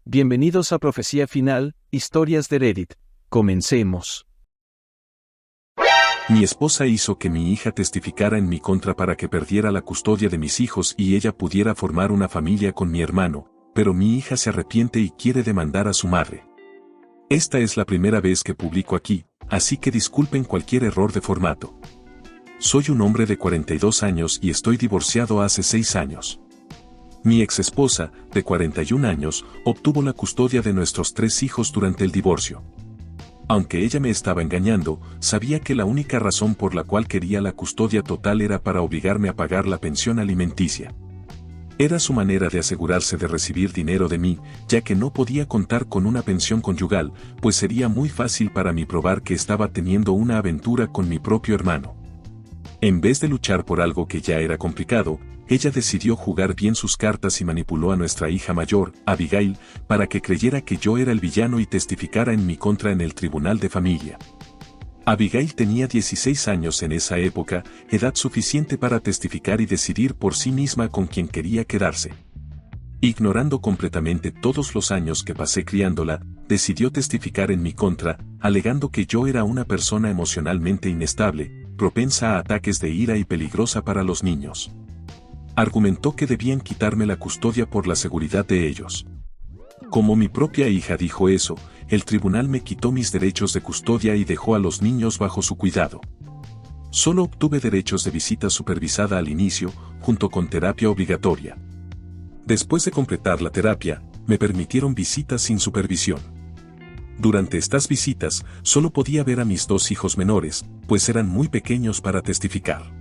Bienvenidos a Profecía Final, Historias de Reddit. Comencemos. Mi esposa hizo que mi hija testificara en mi contra para que perdiera la custodia de mis hijos y ella pudiera formar una familia con mi hermano, pero mi hija se arrepiente y quiere demandar a su madre. Esta es la primera vez que publico aquí, así que disculpen cualquier error de formato. Soy un hombre de 42 años y estoy divorciado hace 6 años. Mi exesposa, de 41 años, obtuvo la custodia de nuestros 3 hijos durante el divorcio. Aunque ella me estaba engañando, sabía que la única razón por la cual quería la custodia total era para obligarme a pagar la pensión alimenticia. Era su manera de asegurarse de recibir dinero de mí, ya que no podía contar con una pensión conyugal, pues sería muy fácil para mí probar que estaba teniendo una aventura con mi propio hermano. En vez de luchar por algo que ya era complicado, ella decidió jugar bien sus cartas y manipuló a nuestra hija mayor, Abigail, para que creyera que yo era el villano y testificara en mi contra en el tribunal de familia. Abigail tenía 16 años en esa época, edad suficiente para testificar y decidir por sí misma con quién quería quedarse. Ignorando completamente todos los años que pasé criándola, decidió testificar en mi contra, alegando que yo era una persona emocionalmente inestable, propensa a ataques de ira y peligrosa para los niños. Argumentó que debían quitarme la custodia por la seguridad de ellos. Como mi propia hija dijo eso, el tribunal me quitó mis derechos de custodia y dejó a los niños bajo su cuidado. Solo obtuve derechos de visita supervisada al inicio, junto con terapia obligatoria. Después de completar la terapia, me permitieron visitas sin supervisión. Durante estas visitas, solo podía ver a mis 2 hijos menores, pues eran muy pequeños para testificar.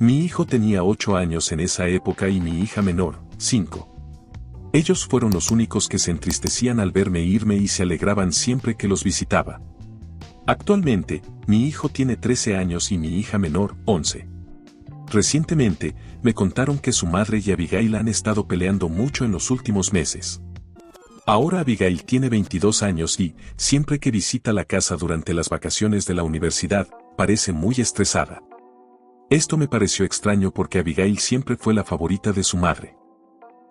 Mi hijo tenía 8 años en esa época y mi hija menor, 5. Ellos fueron los únicos que se entristecían al verme irme y se alegraban siempre que los visitaba. Actualmente, mi hijo tiene 13 años y mi hija menor, 11. Recientemente, me contaron que su madre y Abigail han estado peleando mucho en los últimos meses. Ahora Abigail tiene 22 años y, siempre que visita la casa durante las vacaciones de la universidad, parece muy estresada. Esto me pareció extraño porque Abigail siempre fue la favorita de su madre.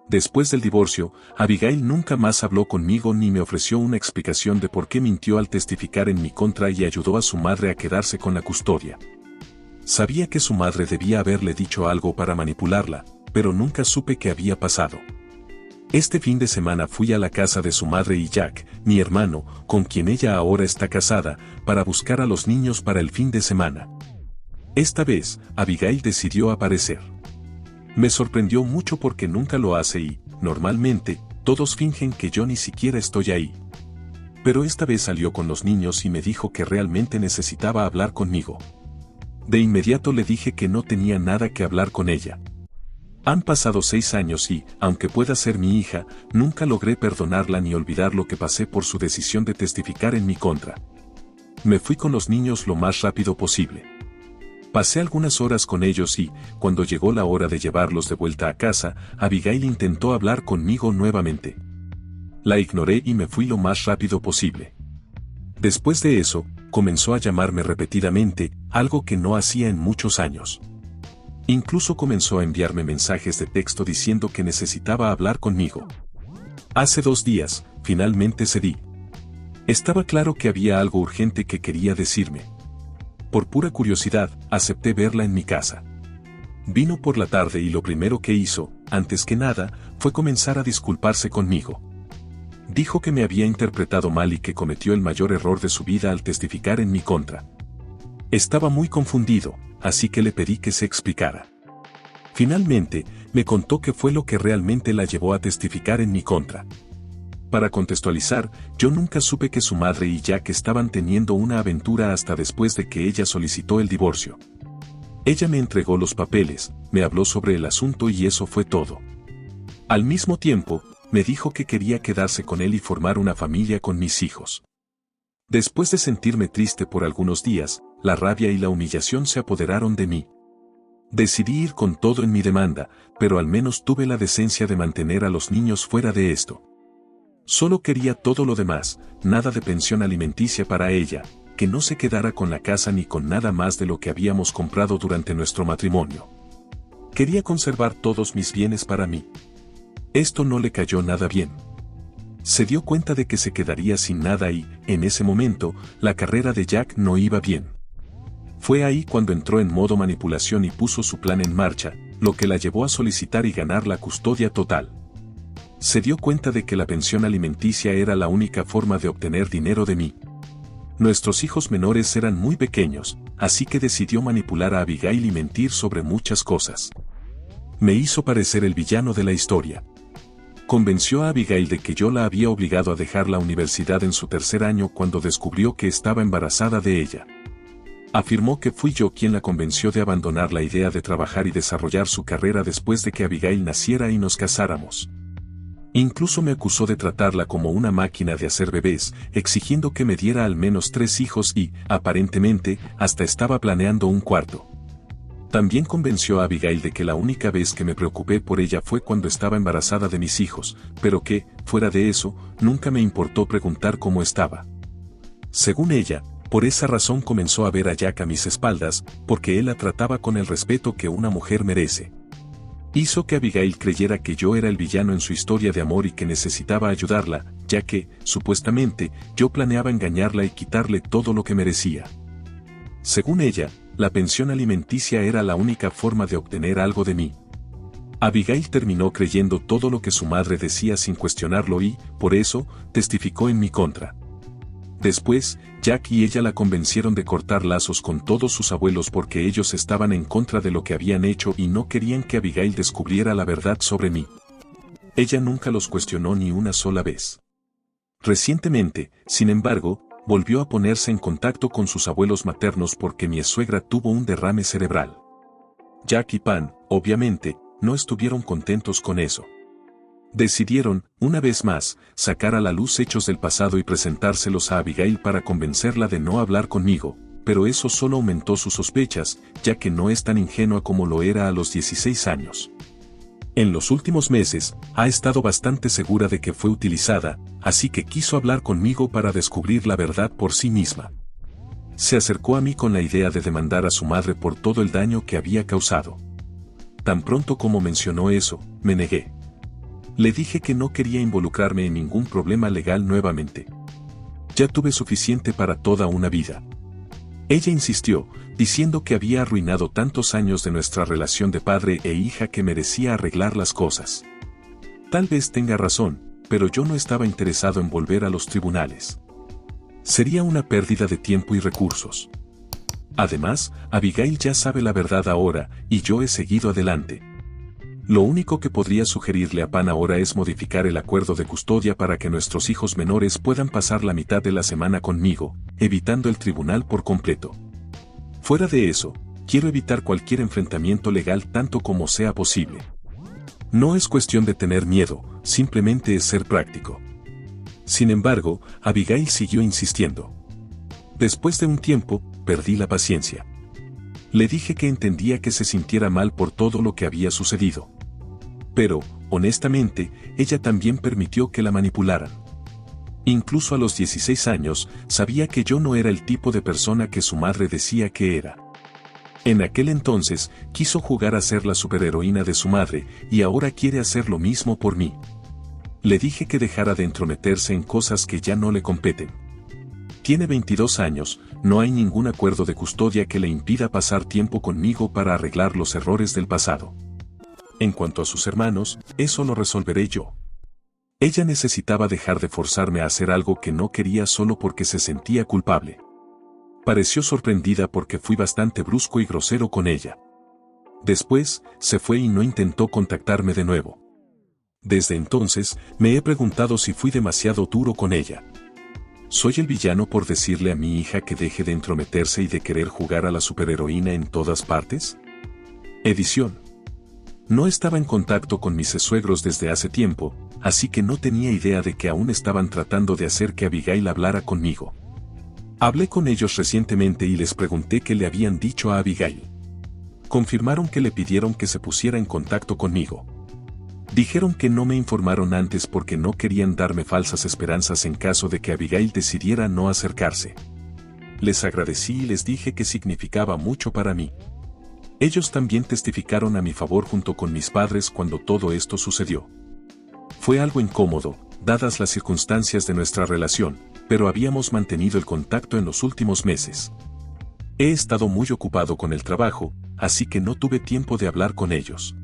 Después del divorcio, Abigail nunca más habló conmigo ni me ofreció una explicación de por qué mintió al testificar en mi contra y ayudó a su madre a quedarse con la custodia. Sabía que su madre debía haberle dicho algo para manipularla, pero nunca supe qué había pasado. Este fin de semana fui a la casa de su madre y Jack, mi hermano, con quien ella ahora está casada, para buscar a los niños para el fin de semana. Esta vez, Abigail decidió aparecer. Me sorprendió mucho porque nunca lo hace y, normalmente, todos fingen que yo ni siquiera estoy ahí. Pero esta vez salió con los niños y me dijo que realmente necesitaba hablar conmigo. De inmediato le dije que no tenía nada que hablar con ella. Han pasado 6 años y, aunque pueda ser mi hija, nunca logré perdonarla ni olvidar lo que pasé por su decisión de testificar en mi contra. Me fui con los niños lo más rápido posible. Pasé algunas horas con ellos y, cuando llegó la hora de llevarlos de vuelta a casa, Abigail intentó hablar conmigo nuevamente. La ignoré y me fui lo más rápido posible. Después de eso, comenzó a llamarme repetidamente, algo que no hacía en muchos años. Incluso comenzó a enviarme mensajes de texto diciendo que necesitaba hablar conmigo. Hace 2 días, finalmente cedí. Estaba claro que había algo urgente que quería decirme. Por pura curiosidad, acepté verla en mi casa. Vino por la tarde y lo primero que hizo, antes que nada, fue comenzar a disculparse conmigo. Dijo que me había interpretado mal y que cometió el mayor error de su vida al testificar en mi contra. Estaba muy confundido, así que le pedí que se explicara. Finalmente, me contó qué fue lo que realmente la llevó a testificar en mi contra. Para contextualizar, yo nunca supe que su madre y Jack estaban teniendo una aventura hasta después de que ella solicitó el divorcio. Ella me entregó los papeles, me habló sobre el asunto y eso fue todo. Al mismo tiempo, me dijo que quería quedarse con él y formar una familia con mis hijos. Después de sentirme triste por algunos días, la rabia y la humillación se apoderaron de mí. Decidí ir con todo en mi demanda, pero al menos tuve la decencia de mantener a los niños fuera de esto. Solo quería todo lo demás, nada de pensión alimenticia para ella, que no se quedara con la casa ni con nada más de lo que habíamos comprado durante nuestro matrimonio. Quería conservar todos mis bienes para mí. Esto no le cayó nada bien. Se dio cuenta de que se quedaría sin nada y, en ese momento, la carrera de Jack no iba bien. Fue ahí cuando entró en modo manipulación y puso su plan en marcha, lo que la llevó a solicitar y ganar la custodia total. Se dio cuenta de que la pensión alimenticia era la única forma de obtener dinero de mí. Nuestros hijos menores eran muy pequeños, así que decidió manipular a Abigail y mentir sobre muchas cosas. Me hizo parecer el villano de la historia. Convenció a Abigail de que yo la había obligado a dejar la universidad en su tercer año cuando descubrió que estaba embarazada de ella. Afirmó que fui yo quien la convenció de abandonar la idea de trabajar y desarrollar su carrera después de que Abigail naciera y nos casáramos. Incluso me acusó de tratarla como una máquina de hacer bebés, exigiendo que me diera al menos 3 hijos y, aparentemente, hasta estaba planeando un cuarto. También convenció a Abigail de que la única vez que me preocupé por ella fue cuando estaba embarazada de mis hijos, pero que, fuera de eso, nunca me importó preguntar cómo estaba. Según ella, por esa razón comenzó a ver a Jack a mis espaldas, porque él la trataba con el respeto que una mujer merece. Hizo que Abigail creyera que yo era el villano en su historia de amor y que necesitaba ayudarla, ya que, supuestamente, yo planeaba engañarla y quitarle todo lo que merecía. Según ella, la pensión alimenticia era la única forma de obtener algo de mí. Abigail terminó creyendo todo lo que su madre decía sin cuestionarlo y, por eso, testificó en mi contra. Después, Jack y ella la convencieron de cortar lazos con todos sus abuelos porque ellos estaban en contra de lo que habían hecho y no querían que Abigail descubriera la verdad sobre mí. Ella nunca los cuestionó ni una sola vez. Recientemente, sin embargo, volvió a ponerse en contacto con sus abuelos maternos porque mi suegra tuvo un derrame cerebral. Jack y Pan, obviamente, no estuvieron contentos con eso. Decidieron, una vez más, sacar a la luz hechos del pasado y presentárselos a Abigail para convencerla de no hablar conmigo, pero eso solo aumentó sus sospechas, ya que no es tan ingenua como lo era a los 16 años. En los últimos meses, ha estado bastante segura de que fue utilizada, así que quiso hablar conmigo para descubrir la verdad por sí misma. Se acercó a mí con la idea de demandar a su madre por todo el daño que había causado. Tan pronto como mencionó eso, me negué. Le dije que no quería involucrarme en ningún problema legal nuevamente. Ya tuve suficiente para toda una vida. Ella insistió, diciendo que había arruinado tantos años de nuestra relación de padre e hija que merecía arreglar las cosas. Tal vez tenga razón, pero yo no estaba interesado en volver a los tribunales. Sería una pérdida de tiempo y recursos. Además, Abigail ya sabe la verdad ahora, y yo he seguido adelante. Lo único que podría sugerirle a Pan ahora es modificar el acuerdo de custodia para que nuestros hijos menores puedan pasar la mitad de la semana conmigo, evitando el tribunal por completo. Fuera de eso, quiero evitar cualquier enfrentamiento legal tanto como sea posible. No es cuestión de tener miedo, simplemente es ser práctico. Sin embargo, Abigail siguió insistiendo. Después de un tiempo, perdí la paciencia. Le dije que entendía que se sintiera mal por todo lo que había sucedido. Pero, honestamente, ella también permitió que la manipularan. Incluso a los 16 años, sabía que yo no era el tipo de persona que su madre decía que era. En aquel entonces, quiso jugar a ser la superheroína de su madre, y ahora quiere hacer lo mismo por mí. Le dije que dejara de entrometerse en cosas que ya no le competen. Tiene 22 años, no hay ningún acuerdo de custodia que le impida pasar tiempo conmigo para arreglar los errores del pasado. En cuanto a sus hermanos, eso lo resolveré yo. Ella necesitaba dejar de forzarme a hacer algo que no quería solo porque se sentía culpable. Pareció sorprendida porque fui bastante brusco y grosero con ella. Después, se fue y no intentó contactarme de nuevo. Desde entonces, me he preguntado si fui demasiado duro con ella. ¿Soy el villano por decirle a mi hija que deje de entrometerse y de querer jugar a la superheroína en todas partes? Edición. No estaba en contacto con mis suegros desde hace tiempo, así que no tenía idea de que aún estaban tratando de hacer que Abigail hablara conmigo. Hablé con ellos recientemente y les pregunté qué le habían dicho a Abigail. Confirmaron que le pidieron que se pusiera en contacto conmigo. Dijeron que no me informaron antes porque no querían darme falsas esperanzas en caso de que Abigail decidiera no acercarse. Les agradecí y les dije que significaba mucho para mí. Ellos también testificaron a mi favor junto con mis padres cuando todo esto sucedió. Fue algo incómodo, dadas las circunstancias de nuestra relación, pero habíamos mantenido el contacto en los últimos meses. He estado muy ocupado con el trabajo, así que no tuve tiempo de hablar con ellos.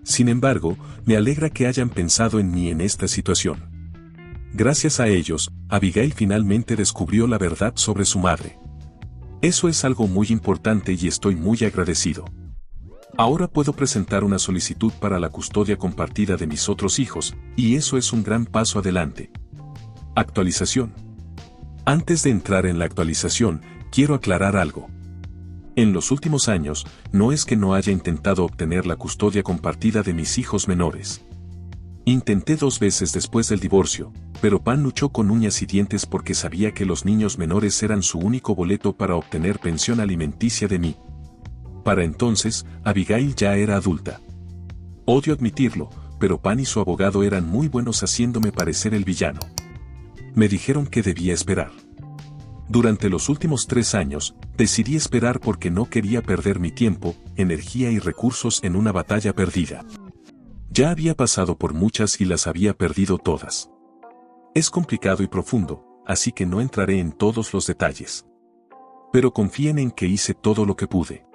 Sin embargo, me alegra que hayan pensado en mí en esta situación. Gracias a ellos, Abigail finalmente descubrió la verdad sobre su madre. Eso es algo muy importante y estoy muy agradecido. Ahora puedo presentar una solicitud para la custodia compartida de mis otros hijos, y eso es un gran paso adelante. Actualización. Antes de entrar en la actualización, quiero aclarar algo. En los últimos años, no es que no haya intentado obtener la custodia compartida de mis hijos menores. Intenté 2 veces después del divorcio, pero Pan luchó con uñas y dientes porque sabía que los niños menores eran su único boleto para obtener pensión alimenticia de mí. Para entonces, Abigail ya era adulta. Odio admitirlo, pero Pan y su abogado eran muy buenos haciéndome parecer el villano. Me dijeron que debía esperar. Durante los últimos 3 años, decidí esperar porque no quería perder mi tiempo, energía y recursos en una batalla perdida. Ya había pasado por muchas y las había perdido todas. Es complicado y profundo, así que no entraré en todos los detalles. Pero confíen en que hice todo lo que pude.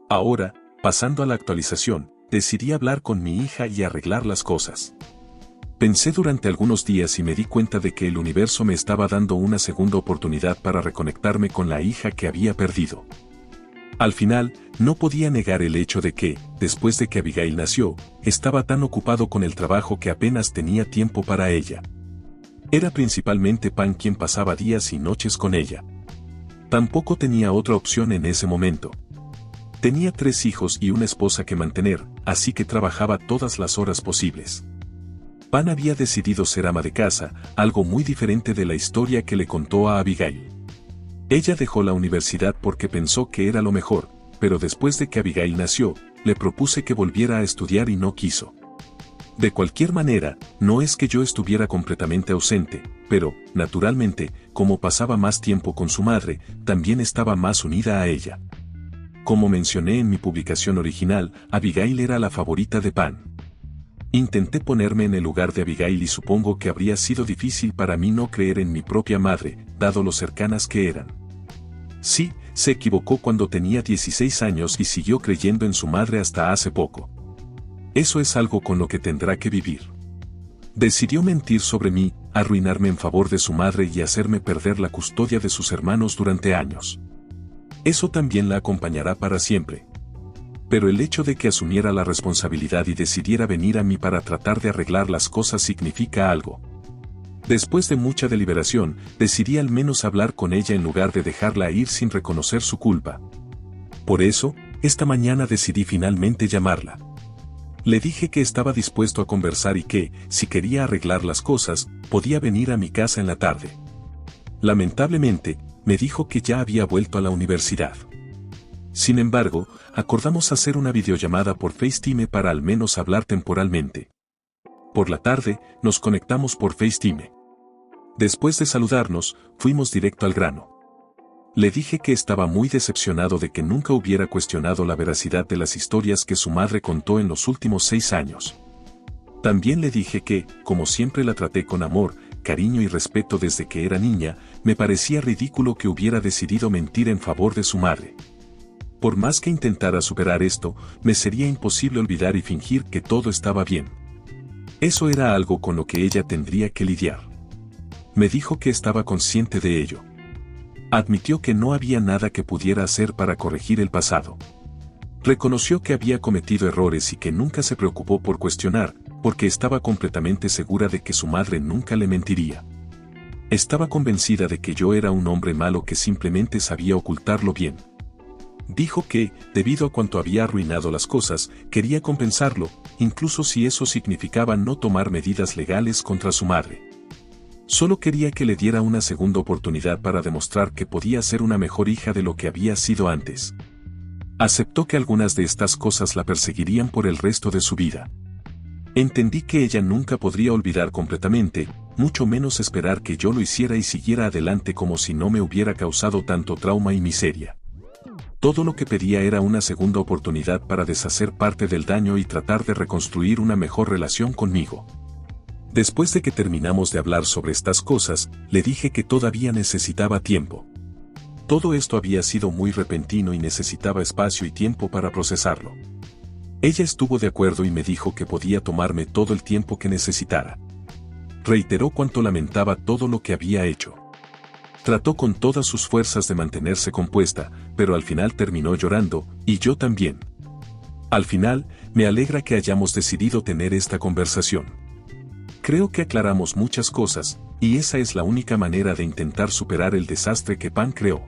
Ahora, pasando a la actualización, decidí hablar con mi hija y arreglar las cosas. Pensé durante algunos días y me di cuenta de que el universo me estaba dando una segunda oportunidad para reconectarme con la hija que había perdido. Al final, no podía negar el hecho de que, después de que Abigail nació, estaba tan ocupado con el trabajo que apenas tenía tiempo para ella. Era principalmente Pan quien pasaba días y noches con ella. Tampoco tenía otra opción en ese momento. Tenía 3 hijos y una esposa que mantener, así que trabajaba todas las horas posibles. Pan había decidido ser ama de casa, algo muy diferente de la historia que le contó a Abigail. Ella dejó la universidad porque pensó que era lo mejor, pero después de que Abigail nació, le propuse que volviera a estudiar y no quiso. De cualquier manera, no es que yo estuviera completamente ausente, pero, naturalmente, como pasaba más tiempo con su madre, también estaba más unida a ella. Como mencioné en mi publicación original, Abigail era la favorita de Pan. Intenté ponerme en el lugar de Abigail y supongo que habría sido difícil para mí no creer en mi propia madre, dado lo cercanas que eran. Sí, se equivocó cuando tenía 16 años y siguió creyendo en su madre hasta hace poco. Eso es algo con lo que tendrá que vivir. Decidió mentir sobre mí, arruinarme en favor de su madre y hacerme perder la custodia de sus hermanos durante años. Eso también la acompañará para siempre. Pero el hecho de que asumiera la responsabilidad y decidiera venir a mí para tratar de arreglar las cosas significa algo. Después de mucha deliberación, decidí al menos hablar con ella en lugar de dejarla ir sin reconocer su culpa. Por eso, esta mañana decidí finalmente llamarla. Le dije que estaba dispuesto a conversar y que, si quería arreglar las cosas, podía venir a mi casa en la tarde. Lamentablemente, me dijo que ya había vuelto a la universidad. Sin embargo, acordamos hacer una videollamada por FaceTime para al menos hablar temporalmente. Por la tarde, nos conectamos por FaceTime. Después de saludarnos, fuimos directo al grano. Le dije que estaba muy decepcionado de que nunca hubiera cuestionado la veracidad de las historias que su madre contó en los últimos 6 años. También le dije que, como siempre la traté con amor, cariño y respeto desde que era niña, me parecía ridículo que hubiera decidido mentir en favor de su madre. Por más que intentara superar esto, me sería imposible olvidar y fingir que todo estaba bien. Eso era algo con lo que ella tendría que lidiar. Me dijo que estaba consciente de ello. Admitió que no había nada que pudiera hacer para corregir el pasado. Reconoció que había cometido errores y que nunca se preocupó por cuestionar, porque estaba completamente segura de que su madre nunca le mentiría. Estaba convencida de que yo era un hombre malo que simplemente sabía ocultarlo bien. Dijo que, debido a cuánto había arruinado las cosas, quería compensarlo, incluso si eso significaba no tomar medidas legales contra su madre. Solo quería que le diera una segunda oportunidad para demostrar que podía ser una mejor hija de lo que había sido antes. Aceptó que algunas de estas cosas la perseguirían por el resto de su vida. Entendí que ella nunca podría olvidar completamente, mucho menos esperar que yo lo hiciera y siguiera adelante como si no me hubiera causado tanto trauma y miseria. Todo lo que pedía era una segunda oportunidad para deshacer parte del daño y tratar de reconstruir una mejor relación conmigo. Después de que terminamos de hablar sobre estas cosas, le dije que todavía necesitaba tiempo. Todo esto había sido muy repentino y necesitaba espacio y tiempo para procesarlo. Ella estuvo de acuerdo y me dijo que podía tomarme todo el tiempo que necesitara. Reiteró cuánto lamentaba todo lo que había hecho. Trató con todas sus fuerzas de mantenerse compuesta, pero al final terminó llorando, y yo también. Al final, me alegra que hayamos decidido tener esta conversación. Creo que aclaramos muchas cosas, y esa es la única manera de intentar superar el desastre que Pan creó.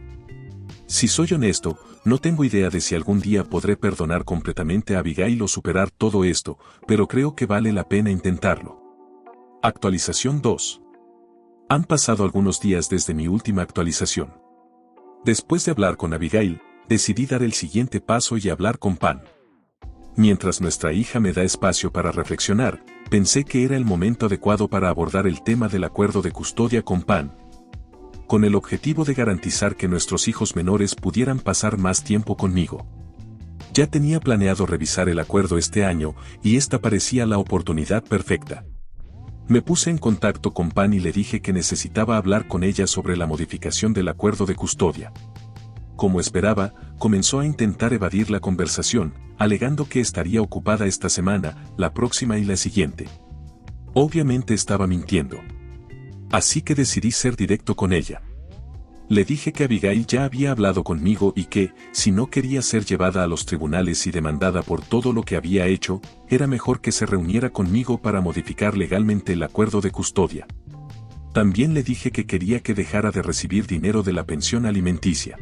Si soy honesto, no tengo idea de si algún día podré perdonar completamente a Abigail o superar todo esto, pero creo que vale la pena intentarlo. Actualización 2. Han pasado algunos días desde mi última actualización. Después de hablar con Abigail, decidí dar el siguiente paso y hablar con Pan. Mientras nuestra hija me da espacio para reflexionar, pensé que era el momento adecuado para abordar el tema del acuerdo de custodia con Pan, con el objetivo de garantizar que nuestros hijos menores pudieran pasar más tiempo conmigo. Ya tenía planeado revisar el acuerdo este año, y esta parecía la oportunidad perfecta. Me puse en contacto con Pan y le dije que necesitaba hablar con ella sobre la modificación del acuerdo de custodia. Como esperaba, comenzó a intentar evadir la conversación, alegando que estaría ocupada esta semana, la próxima y la siguiente. Obviamente estaba mintiendo. Así que decidí ser directo con ella. Le dije que Abigail ya había hablado conmigo y que, si no quería ser llevada a los tribunales y demandada por todo lo que había hecho, era mejor que se reuniera conmigo para modificar legalmente el acuerdo de custodia. También le dije que quería que dejara de recibir dinero de la pensión alimenticia.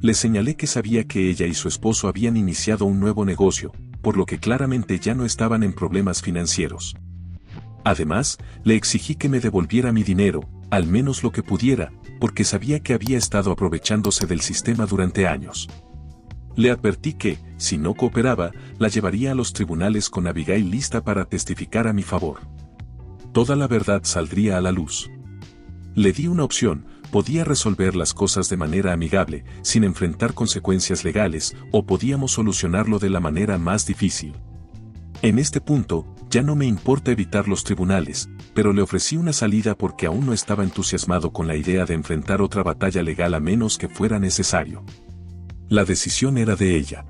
Le señalé que sabía que ella y su esposo habían iniciado un nuevo negocio, por lo que claramente ya no estaban en problemas financieros. Además, le exigí que me devolviera mi dinero, al menos lo que pudiera, porque sabía que había estado aprovechándose del sistema durante años. Le advertí que, si no cooperaba, la llevaría a los tribunales con Abigail lista para testificar a mi favor. Toda la verdad saldría a la luz. Le di una opción: podía resolver las cosas de manera amigable, sin enfrentar consecuencias legales, o podíamos solucionarlo de la manera más difícil. En este punto, ya no me importa evitar los tribunales, pero le ofrecí una salida porque aún no estaba entusiasmado con la idea de enfrentar otra batalla legal a menos que fuera necesario. La decisión era de ella.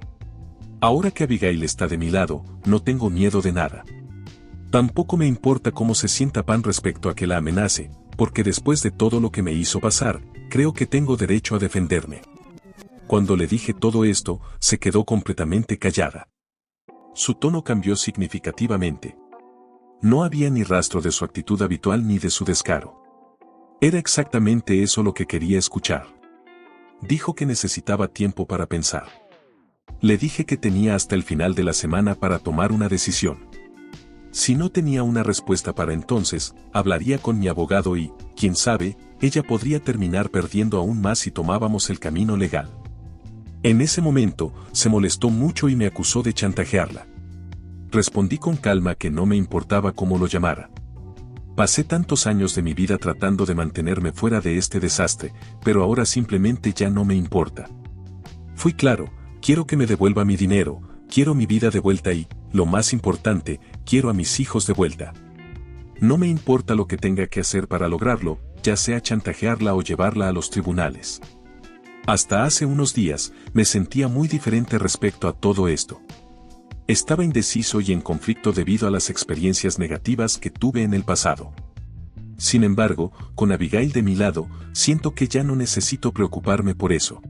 Ahora que Abigail está de mi lado, no tengo miedo de nada. Tampoco me importa cómo se sienta Pan respecto a que la amenace, porque después de todo lo que me hizo pasar, creo que tengo derecho a defenderme. Cuando le dije todo esto, se quedó completamente callada. Su tono cambió significativamente. No había ni rastro de su actitud habitual ni de su descaro. Era exactamente eso lo que quería escuchar. Dijo que necesitaba tiempo para pensar. Le dije que tenía hasta el final de la semana para tomar una decisión. Si no tenía una respuesta para entonces, hablaría con mi abogado y, quién sabe, ella podría terminar perdiendo aún más si tomábamos el camino legal. En ese momento, se molestó mucho y me acusó de chantajearla. Respondí con calma que no me importaba cómo lo llamara. Pasé tantos años de mi vida tratando de mantenerme fuera de este desastre, pero ahora simplemente ya no me importa. Fui claro: quiero que me devuelva mi dinero, quiero mi vida de vuelta y, lo más importante, quiero a mis hijos de vuelta. No me importa lo que tenga que hacer para lograrlo, ya sea chantajearla o llevarla a los tribunales. Hasta hace unos días, me sentía muy diferente respecto a todo esto. Estaba indeciso y en conflicto debido a las experiencias negativas que tuve en el pasado. Sin embargo, con Abigail de mi lado, siento que ya no necesito preocuparme por eso.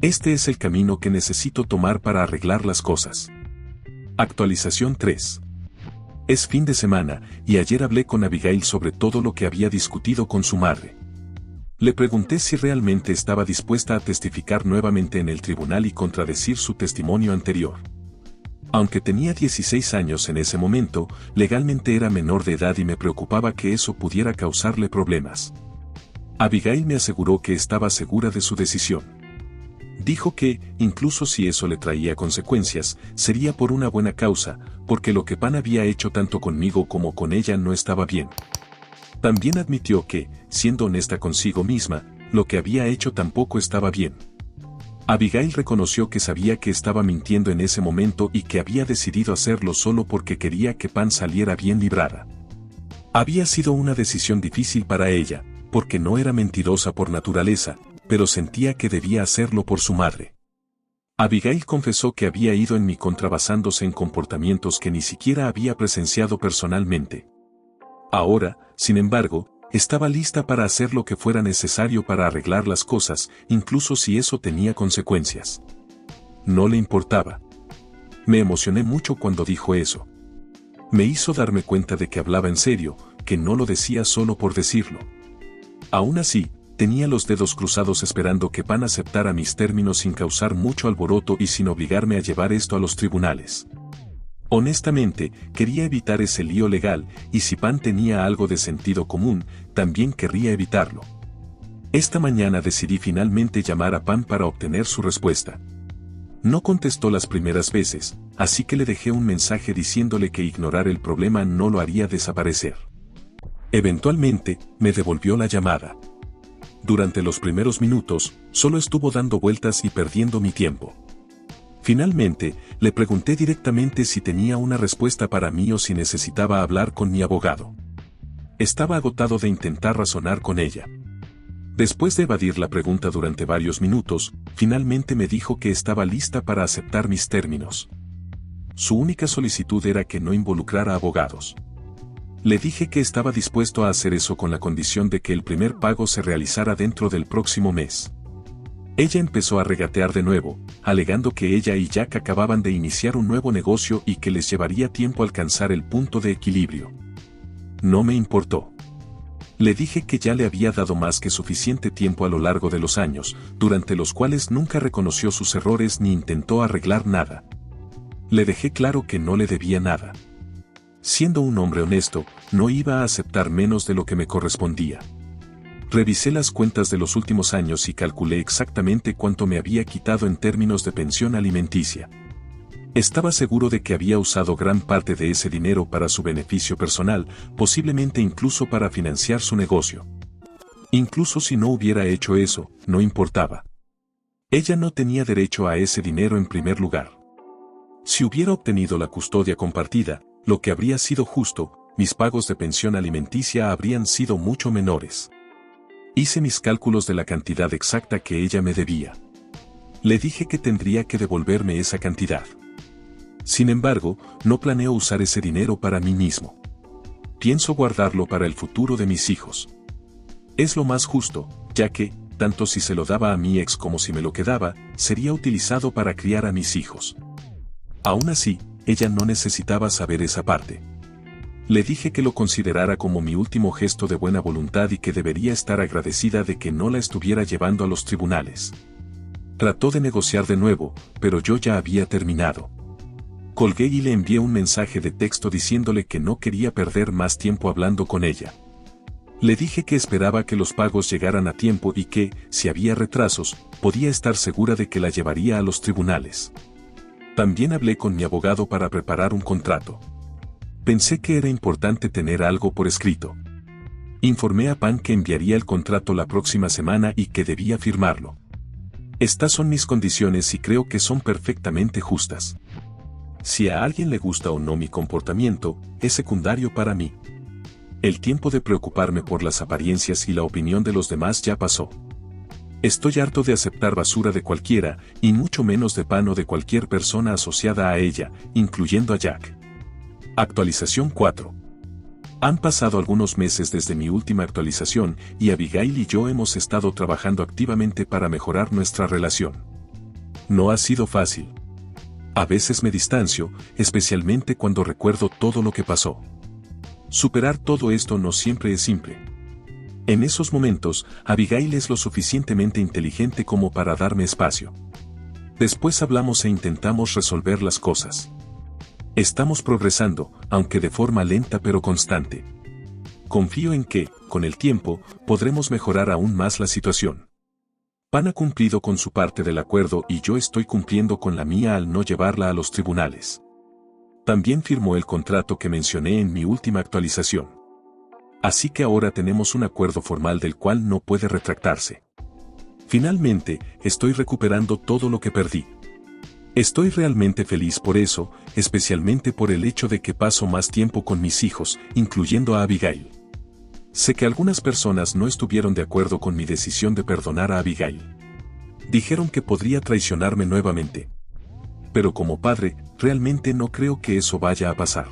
Este es el camino que necesito tomar para arreglar las cosas. Actualización 3. Es fin de semana, y ayer hablé con Abigail sobre todo lo que había discutido con su madre. Le pregunté si realmente estaba dispuesta a testificar nuevamente en el tribunal y contradecir su testimonio anterior. Aunque tenía 16 años en ese momento, legalmente era menor de edad y me preocupaba que eso pudiera causarle problemas. Abigail me aseguró que estaba segura de su decisión. Dijo que, incluso si eso le traía consecuencias, sería por una buena causa, porque lo que Pan había hecho tanto conmigo como con ella no estaba bien. También admitió que, siendo honesta consigo misma, lo que había hecho tampoco estaba bien. Abigail reconoció que sabía que estaba mintiendo en ese momento y que había decidido hacerlo solo porque quería que Pan saliera bien librada. Había sido una decisión difícil para ella, porque no era mentirosa por naturaleza, pero sentía que debía hacerlo por su madre. Abigail confesó que había ido en mi contra basándose en comportamientos que ni siquiera había presenciado personalmente. Ahora, sin embargo, estaba lista para hacer lo que fuera necesario para arreglar las cosas, incluso si eso tenía consecuencias. No le importaba. Me emocioné mucho cuando dijo eso. Me hizo darme cuenta de que hablaba en serio, que no lo decía solo por decirlo. Aún así, tenía los dedos cruzados esperando que Pan aceptara mis términos sin causar mucho alboroto y sin obligarme a llevar esto a los tribunales. Honestamente, quería evitar ese lío legal, y si Pan tenía algo de sentido común, también querría evitarlo. Esta mañana decidí finalmente llamar a Pan para obtener su respuesta. No contestó las primeras veces, así que le dejé un mensaje diciéndole que ignorar el problema no lo haría desaparecer. Eventualmente, me devolvió la llamada. Durante los primeros minutos, solo estuvo dando vueltas y perdiendo mi tiempo. Finalmente, le pregunté directamente si tenía una respuesta para mí o si necesitaba hablar con mi abogado. Estaba agotado de intentar razonar con ella. Después de evadir la pregunta durante varios minutos, finalmente me dijo que estaba lista para aceptar mis términos. Su única solicitud era que no involucrara abogados. Le dije que estaba dispuesto a hacer eso con la condición de que el primer pago se realizara dentro del próximo mes. Ella empezó a regatear de nuevo, alegando que ella y Jack acababan de iniciar un nuevo negocio y que les llevaría tiempo alcanzar el punto de equilibrio. No me importó. Le dije que ya le había dado más que suficiente tiempo a lo largo de los años, durante los cuales nunca reconoció sus errores ni intentó arreglar nada. Le dejé claro que no le debía nada. Siendo un hombre honesto, no iba a aceptar menos de lo que me correspondía. Revisé las cuentas de los últimos años y calculé exactamente cuánto me había quitado en términos de pensión alimenticia. Estaba seguro de que había usado gran parte de ese dinero para su beneficio personal, posiblemente incluso para financiar su negocio. Incluso si no hubiera hecho eso, no importaba. Ella no tenía derecho a ese dinero en primer lugar. Si hubiera obtenido la custodia compartida, lo que habría sido justo, mis pagos de pensión alimenticia habrían sido mucho menores. Hice mis cálculos de la cantidad exacta que ella me debía. Le dije que tendría que devolverme esa cantidad. Sin embargo, no planeo usar ese dinero para mí mismo. Pienso guardarlo para el futuro de mis hijos. Es lo más justo, ya que, tanto si se lo daba a mi ex como si me lo quedaba, sería utilizado para criar a mis hijos. Aún así, ella no necesitaba saber esa parte. Le dije que lo considerara como mi último gesto de buena voluntad y que debería estar agradecida de que no la estuviera llevando a los tribunales. Trató de negociar de nuevo, pero yo ya había terminado. Colgué y le envié un mensaje de texto diciéndole que no quería perder más tiempo hablando con ella. Le dije que esperaba que los pagos llegaran a tiempo y que, si había retrasos, podía estar segura de que la llevaría a los tribunales. También hablé con mi abogado para preparar un contrato. Pensé que era importante tener algo por escrito. Informé a Pan que enviaría el contrato la próxima semana y que debía firmarlo. Estas son mis condiciones y creo que son perfectamente justas. Si a alguien le gusta o no mi comportamiento, es secundario para mí. El tiempo de preocuparme por las apariencias y la opinión de los demás ya pasó. Estoy harto de aceptar basura de cualquiera, y mucho menos de Pan o de cualquier persona asociada a ella, incluyendo a Jack. Actualización 4. Han pasado algunos meses desde mi última actualización, y Abigail y yo hemos estado trabajando activamente para mejorar nuestra relación. No ha sido fácil. A veces me distancio, especialmente cuando recuerdo todo lo que pasó. Superar todo esto no siempre es simple. En esos momentos, Abigail es lo suficientemente inteligente como para darme espacio. Después hablamos e intentamos resolver las cosas. Estamos progresando, aunque de forma lenta pero constante. Confío en que, con el tiempo, podremos mejorar aún más la situación. Pan ha cumplido con su parte del acuerdo y yo estoy cumpliendo con la mía al no llevarla a los tribunales. También firmó el contrato que mencioné en mi última actualización. Así que ahora tenemos un acuerdo formal del cual no puede retractarse. Finalmente, estoy recuperando todo lo que perdí. Estoy realmente feliz por eso, especialmente por el hecho de que paso más tiempo con mis hijos, incluyendo a Abigail. Sé que algunas personas no estuvieron de acuerdo con mi decisión de perdonar a Abigail. Dijeron que podría traicionarme nuevamente. Pero como padre, realmente no creo que eso vaya a pasar.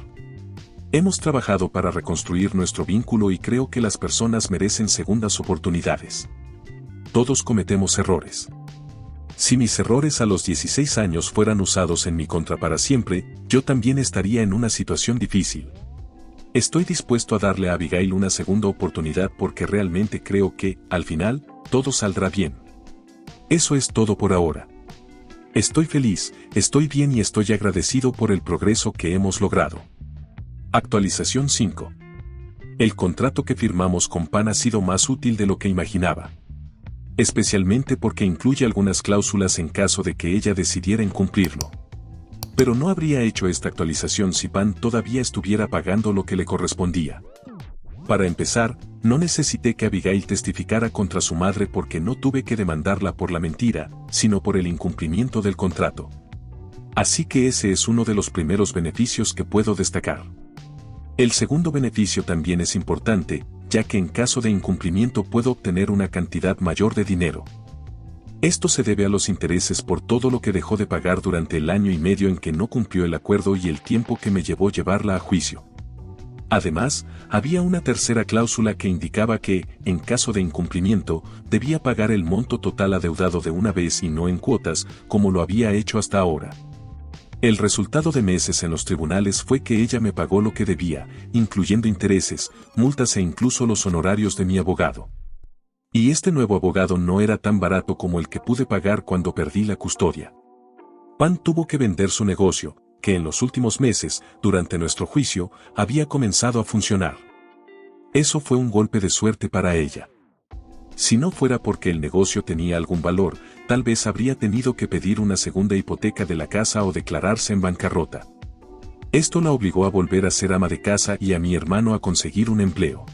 Hemos trabajado para reconstruir nuestro vínculo y creo que las personas merecen segundas oportunidades. Todos cometemos errores. Si mis errores a los 16 años fueran usados en mi contra para siempre, yo también estaría en una situación difícil. Estoy dispuesto a darle a Abigail una segunda oportunidad porque realmente creo que, al final, todo saldrá bien. Eso es todo por ahora. Estoy feliz, estoy bien y estoy agradecido por el progreso que hemos logrado. Actualización 5. El contrato que firmamos con Pan ha sido más útil de lo que imaginaba. Especialmente porque incluye algunas cláusulas en caso de que ella decidiera incumplirlo. Pero no habría hecho esta actualización si Pan todavía estuviera pagando lo que le correspondía. Para empezar, no necesité que Abigail testificara contra su madre porque no tuve que demandarla por la mentira, sino por el incumplimiento del contrato. Así que ese es uno de los primeros beneficios que puedo destacar. El segundo beneficio también es importante, ya que en caso de incumplimiento puedo obtener una cantidad mayor de dinero. Esto se debe a los intereses por todo lo que dejó de pagar durante el año y medio en que no cumplió el acuerdo y el tiempo que me llevó llevarla a juicio. Además, había una tercera cláusula que indicaba que, en caso de incumplimiento, debía pagar el monto total adeudado de una vez y no en cuotas, como lo había hecho hasta ahora. El resultado de meses en los tribunales fue que ella me pagó lo que debía, incluyendo intereses, multas e incluso los honorarios de mi abogado. Y este nuevo abogado no era tan barato como el que pude pagar cuando perdí la custodia. Pan tuvo que vender su negocio, que en los últimos meses, durante nuestro juicio, había comenzado a funcionar. Eso fue un golpe de suerte para ella. Si no fuera porque el negocio tenía algún valor, tal vez habría tenido que pedir una segunda hipoteca de la casa o declararse en bancarrota. Esto la obligó a volver a ser ama de casa y a mi hermano a conseguir un empleo.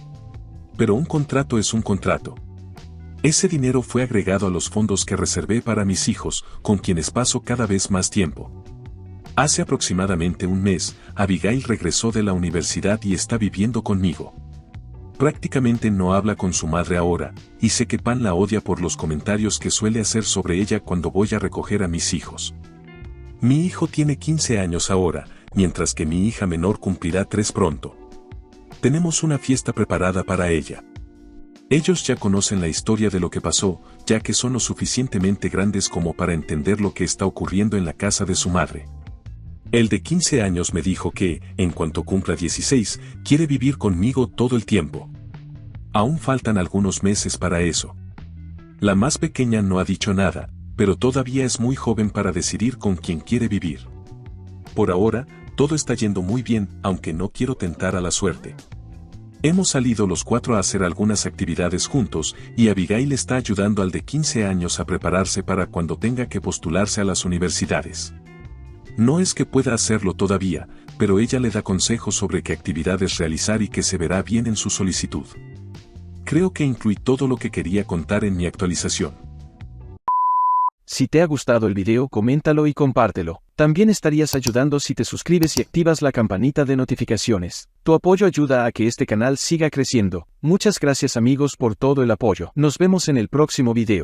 Pero un contrato es un contrato. Ese dinero fue agregado a los fondos que reservé para mis hijos, con quienes paso cada vez más tiempo. Hace aproximadamente un mes, Abigail regresó de la universidad y está viviendo conmigo. Prácticamente no habla con su madre ahora, y sé que Pan la odia por los comentarios que suele hacer sobre ella cuando voy a recoger a mis hijos. Mi hijo tiene 15 años ahora, mientras que mi hija menor cumplirá 3 pronto. Tenemos una fiesta preparada para ella. Ellos ya conocen la historia de lo que pasó, ya que son lo suficientemente grandes como para entender lo que está ocurriendo en la casa de su madre. El de 15 años me dijo que, en cuanto cumpla 16, quiere vivir conmigo todo el tiempo. Aún faltan algunos meses para eso. La más pequeña no ha dicho nada, pero todavía es muy joven para decidir con quién quiere vivir. Por ahora, todo está yendo muy bien, aunque no quiero tentar a la suerte. Hemos salido los 4 a hacer algunas actividades juntos, y Abigail está ayudando al de 15 años a prepararse para cuando tenga que postularse a las universidades. No es que pueda hacerlo todavía, pero ella le da consejos sobre qué actividades realizar y que se verá bien en su solicitud. Creo que incluí todo lo que quería contar en mi actualización. Si te ha gustado el video, coméntalo y compártelo. También estarías ayudando si te suscribes y activas la campanita de notificaciones. Tu apoyo ayuda a que este canal siga creciendo. Muchas gracias amigos por todo el apoyo. Nos vemos en el próximo video.